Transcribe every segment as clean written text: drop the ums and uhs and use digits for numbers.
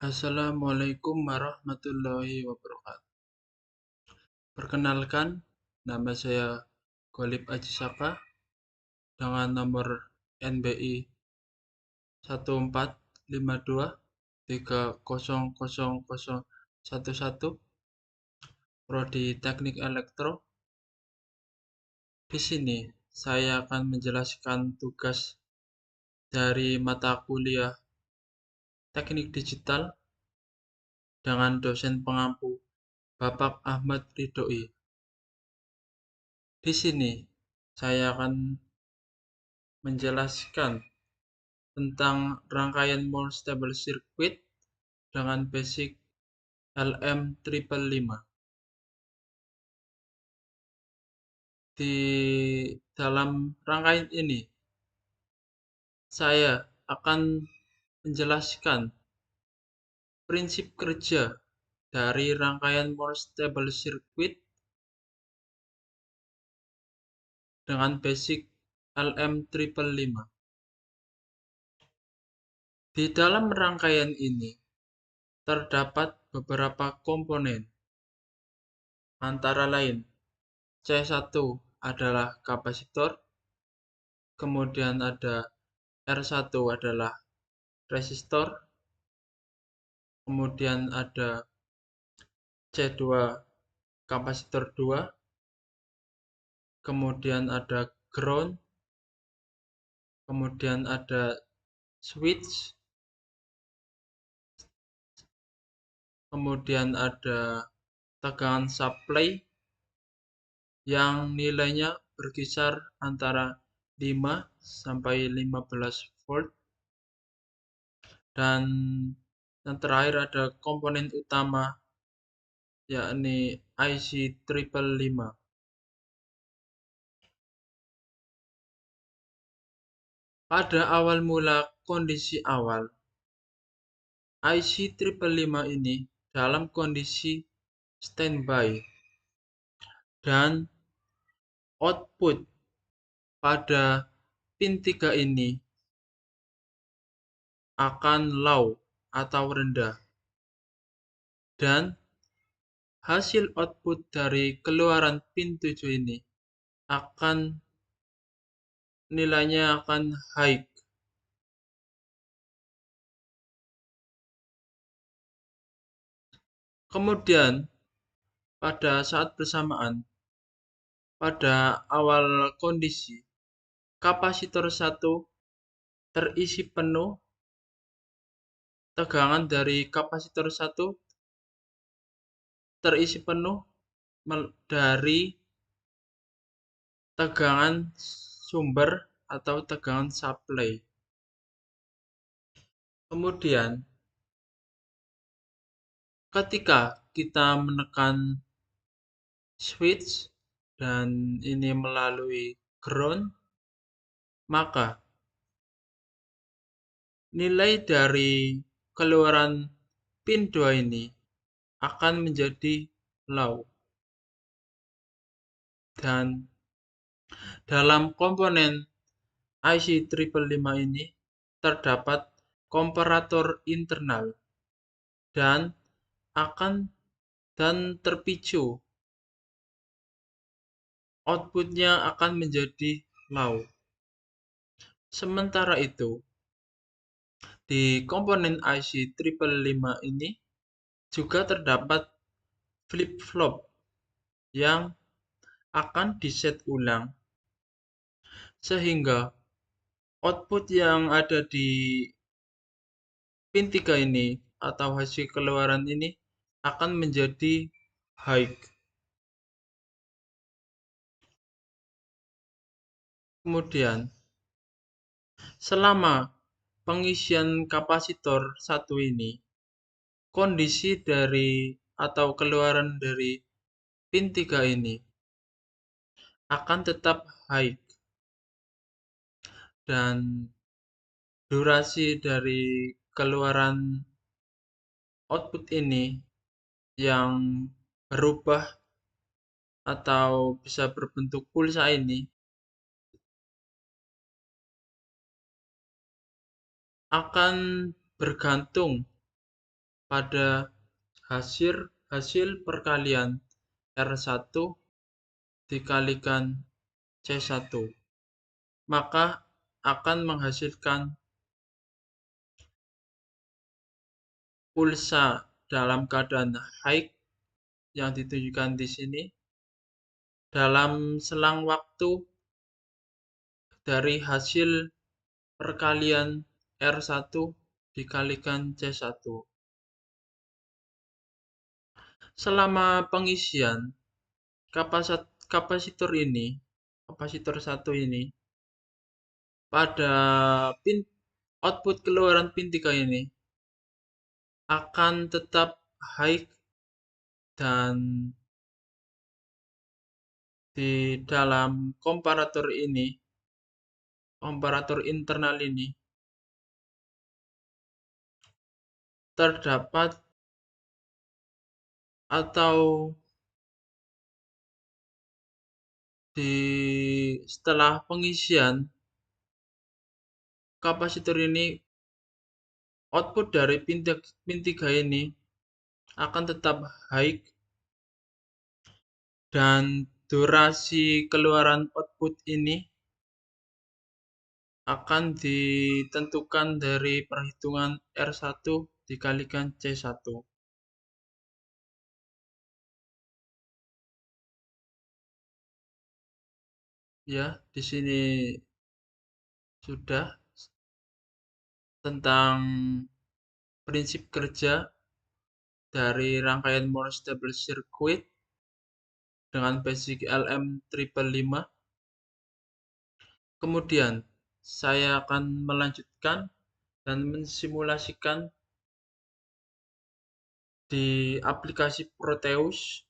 Assalamualaikum warahmatullahi wabarakatuh. Perkenalkan, nama saya Golib Aji Saka dengan nomor NBI 1452300011, Prodi Teknik Elektro. Di sini saya akan menjelaskan tugas dari mata kuliah Teknik Digital dengan dosen pengampu Bapak Ahmad Ridhoi. Di sini saya akan menjelaskan tentang rangkaian more stable circuit dengan basic LM555. Di dalam rangkaian ini, saya akan menjelaskan prinsip kerja dari rangkaian more stable circuit dengan basic LM555. Di dalam rangkaian ini, terdapat beberapa komponen, antara lain C1 adalah kapasitor, kemudian ada R1 adalah resistor, kemudian ada C2 kapasitor 2, kemudian ada ground, kemudian ada switch, kemudian ada tegangan supply yang nilainya berkisar antara 5 sampai 15 volt, dan yang terakhir ada komponen utama yakni IC555. Pada awal mula kondisi awal, IC555 ini dalam kondisi standby dan output pada pin 3 ini akan low atau rendah, dan hasil output dari keluaran pin 7 ini nilainya akan high. Kemudian pada saat bersamaan, pada awal kondisi, kapasitor 1 terisi penuh, tegangan dari kapasitor 1 terisi penuh dari tegangan sumber atau tegangan supply. Kemudian ketika kita menekan switch dan ini melalui ground, maka nilai dari keluaran pin 2 ini akan menjadi low. Dan dalam komponen IC555 ini terdapat komparator internal dan terpicu outputnya akan menjadi low. Sementara itu, di komponen IC555 ini juga terdapat flip-flop yang akan diset ulang, sehingga output yang ada di pin 3 ini atau hasil keluaran ini akan menjadi high. Kemudian selama pengisian kapasitor 1 ini, kondisi dari atau keluaran dari pin 3 ini akan tetap high, dan durasi dari keluaran output ini yang berubah atau bisa berbentuk pulsa ini akan bergantung pada hasil hasil perkalian R1 dikalikan C1, maka akan menghasilkan pulsa dalam keadaan high yang ditunjukkan di sini dalam selang waktu dari hasil perkalian R1 dikalikan C1. Selama pengisian kapasitor 1 ini pada output keluaran pin 3 ini akan tetap high, dan di dalam komparator internal ini terdapat atau setelah pengisian kapasitor ini, output dari pin 3 ini akan tetap high, dan durasi keluaran output ini akan ditentukan dari perhitungan R1 dikalikan C1. Ya, di sini sudah tentang prinsip kerja dari rangkaian monostable circuit dengan basic LM555. Kemudian saya akan melanjutkan dan mensimulasikan di aplikasi Proteus.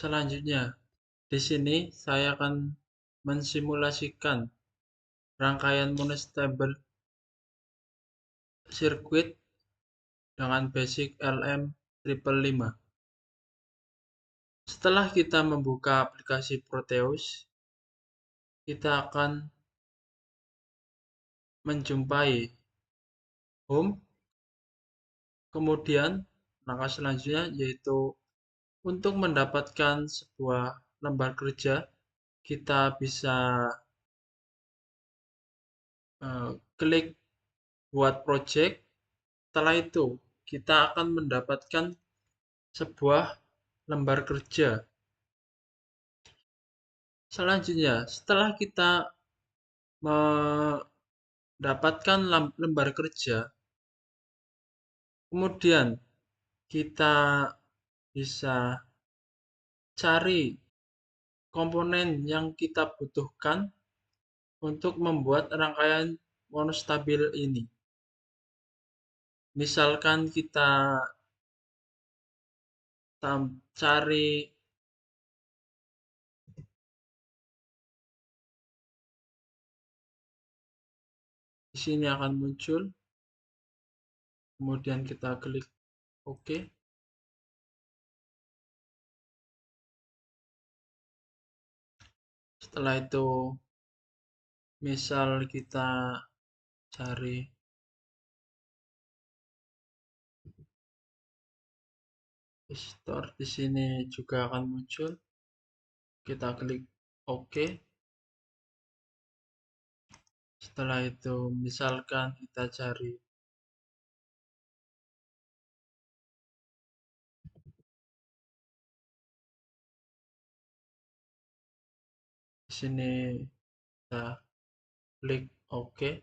Selanjutnya, di sini saya akan mensimulasikan rangkaian monostable circuit dengan basic LM555. Setelah kita membuka aplikasi Proteus, kita akan menjumpai home. Kemudian langkah selanjutnya yaitu untuk mendapatkan sebuah lembar kerja, kita bisa klik buat project. Setelah itu kita akan mendapatkan sebuah lembar kerja. Selanjutnya, setelah kita mendapatkan lembar kerja, kemudian kita bisa cari komponen yang kita butuhkan untuk membuat rangkaian monostabil ini. Misalkan kita cari di sini akan muncul, kemudian kita klik OK. Setelah itu, misal kita cari store, di sini juga akan muncul. Kita klik OK. Setelah itu, misalkan kita cari di sini, kita klik OK.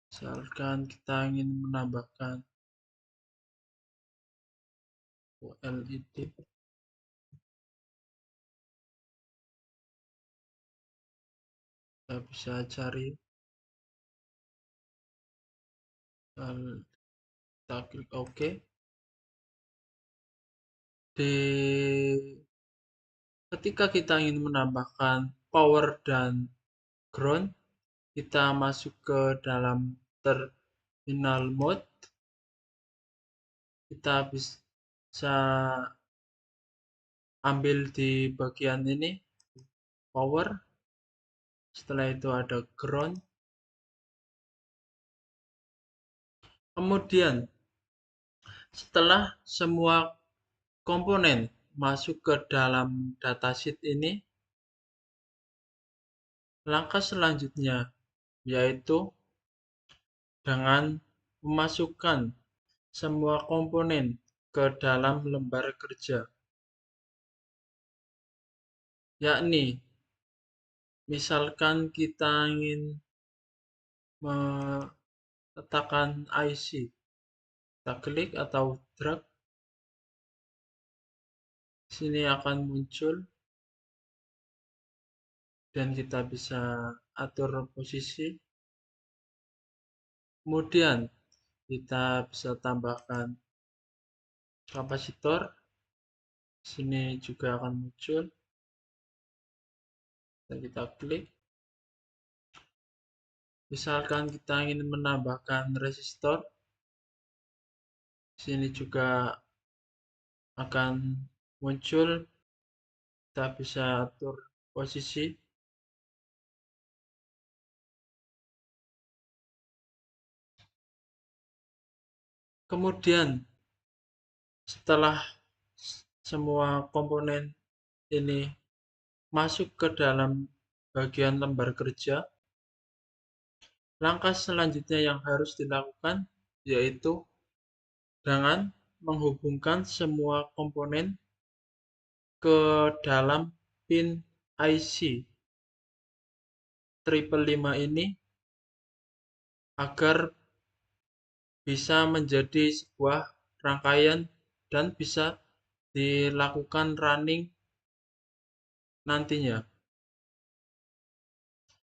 Misalkan kita ingin menambahkan LED, kita bisa cari, kita klik OK. Ketika kita ingin menambahkan power dan ground, kita masuk ke dalam terminal mode. Kita bisa ambil di bagian ini, power. Setelah itu ada ground. Kemudian, setelah semua komponen masuk ke dalam datasheet ini, langkah selanjutnya yaitu dengan memasukkan semua komponen ke dalam lembar kerja, yakni misalkan kita ingin meletakkan IC, kita klik atau drag, sini akan muncul dan kita bisa atur posisi. Kemudian kita bisa tambahkan kapasitor, sini juga akan muncul dan kita klik. Misalkan kita ingin menambahkan resistor, sini juga akan muncul, kita bisa atur posisi. Kemudian setelah semua komponen ini masuk ke dalam bagian lembar kerja, langkah selanjutnya yang harus dilakukan yaitu dengan menghubungkan semua komponen ke dalam pin IC 555 ini agar bisa menjadi sebuah rangkaian dan bisa dilakukan running nantinya.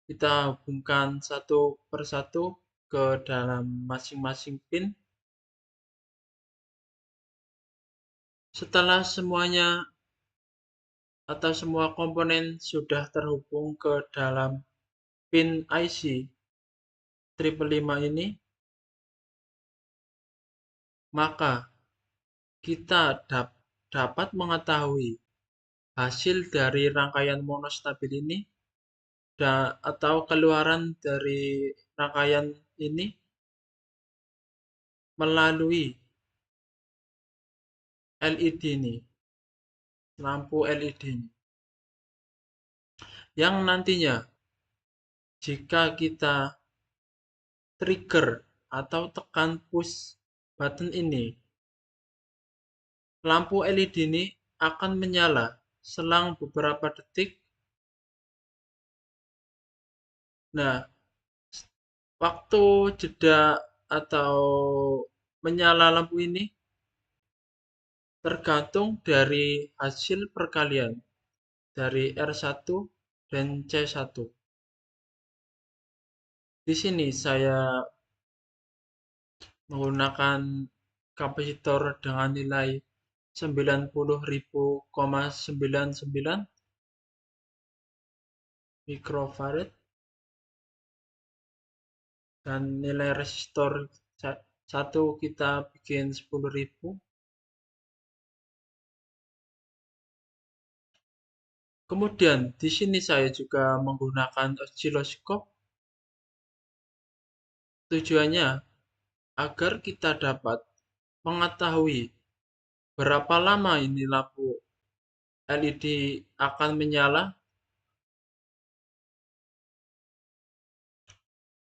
Kita hubungkan satu persatu ke dalam masing-masing pin. Setelah semuanya atau semua komponen sudah terhubung ke dalam pin IC 555 ini, maka kita dapat mengetahui hasil dari rangkaian monostabil ini atau keluaran dari rangkaian ini melalui LED ini, lampu LED ini, yang nantinya jika kita trigger atau tekan push button ini, lampu LED ini akan menyala selang beberapa detik. Nah, waktu jeda atau menyala lampu ini tergantung dari hasil perkalian dari R1 dan C1. Di sini saya menggunakan kapasitor dengan nilai 90.000,99 mikrofarad dan nilai resistor satu kita bikin 10.000. Kemudian di sini saya juga menggunakan osiloskop. Tujuannya agar kita dapat mengetahui berapa lama ini lampu LED akan menyala.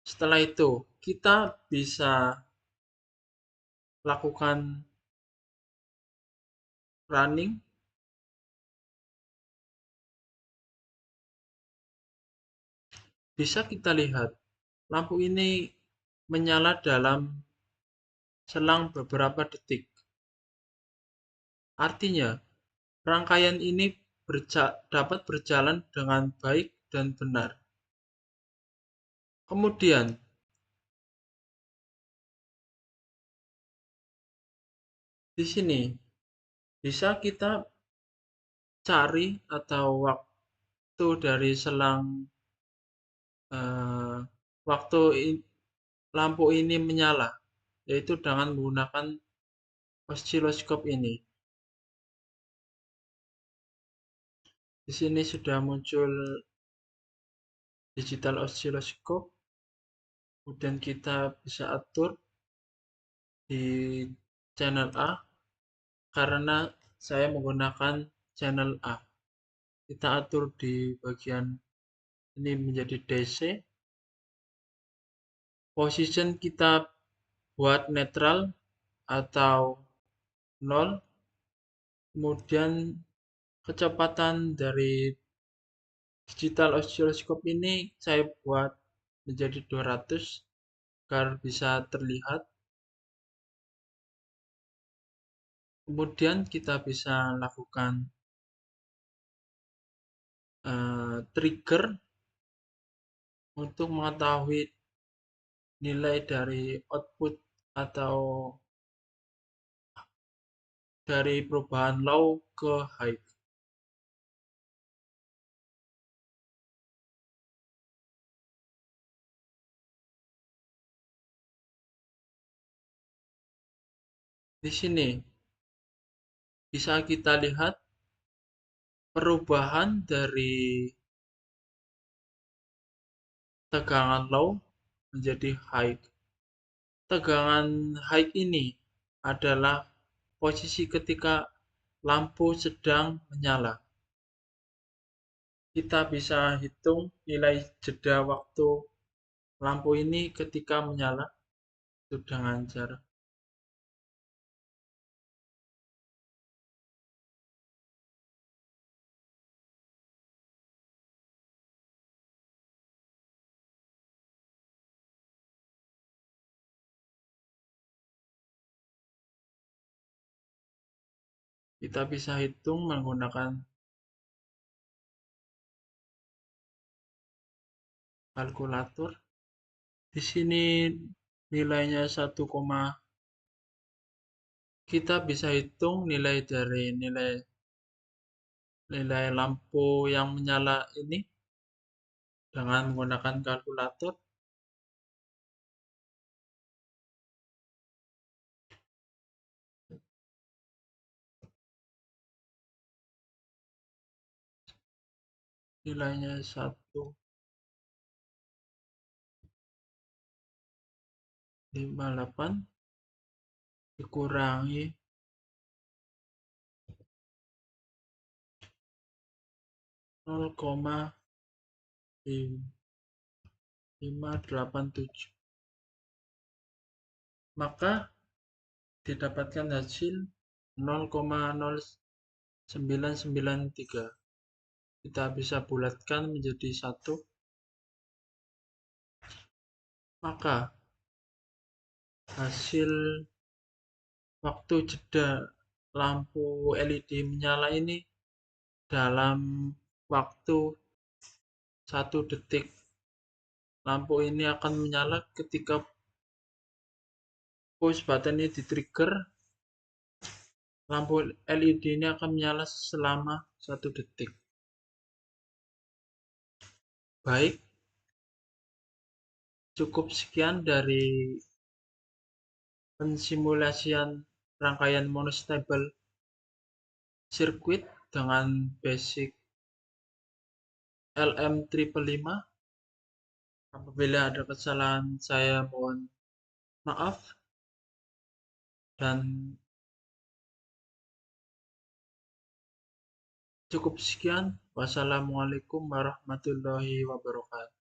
Setelah itu, kita bisa lakukan running. Bisa kita lihat lampu ini menyala dalam selang beberapa detik. Artinya, rangkaian ini dapat berjalan dengan baik dan benar. Kemudian, di sini bisa kita cari atau waktu dari selang eh, waktu lampu ini menyala, yaitu dengan menggunakan osiloskop ini. Di sini sudah muncul digital oscilloscope, kemudian kita bisa atur di channel A karena saya menggunakan channel A. Kita atur di bagian ini menjadi DC. Position kita buat netral atau 0. Kemudian kecepatan dari digital oscilloscope ini saya buat menjadi 200 agar bisa terlihat. Kemudian kita bisa lakukan trigger untuk mengetahui nilai dari output atau dari perubahan low ke high. Di sini bisa kita lihat perubahan dari tegangan low menjadi high. Tegangan high ini adalah posisi ketika lampu sedang menyala. Kita bisa hitung nilai jeda waktu lampu ini ketika menyala itu dengan cara kita bisa hitung menggunakan kalkulator. Di sini nilainya 1, kita bisa hitung nilai dari nilai lampu yang menyala ini dengan menggunakan kalkulator. Nilainya 158 dikurangi 0,587, maka didapatkan hasil 0,0993. Kita bisa bulatkan menjadi 1, maka hasil waktu jeda lampu LED menyala ini dalam waktu 1 detik. Lampu ini akan menyala ketika push button ini di-trigger. Lampu LED ini akan menyala selama 1 detik. Baik, cukup sekian dari pensimulasian rangkaian monostable sirkuit dengan basic LM555. Apabila ada kesalahan, saya mohon maaf, dan cukup sekian. Wassalamualaikum warahmatullahi wabarakatuh.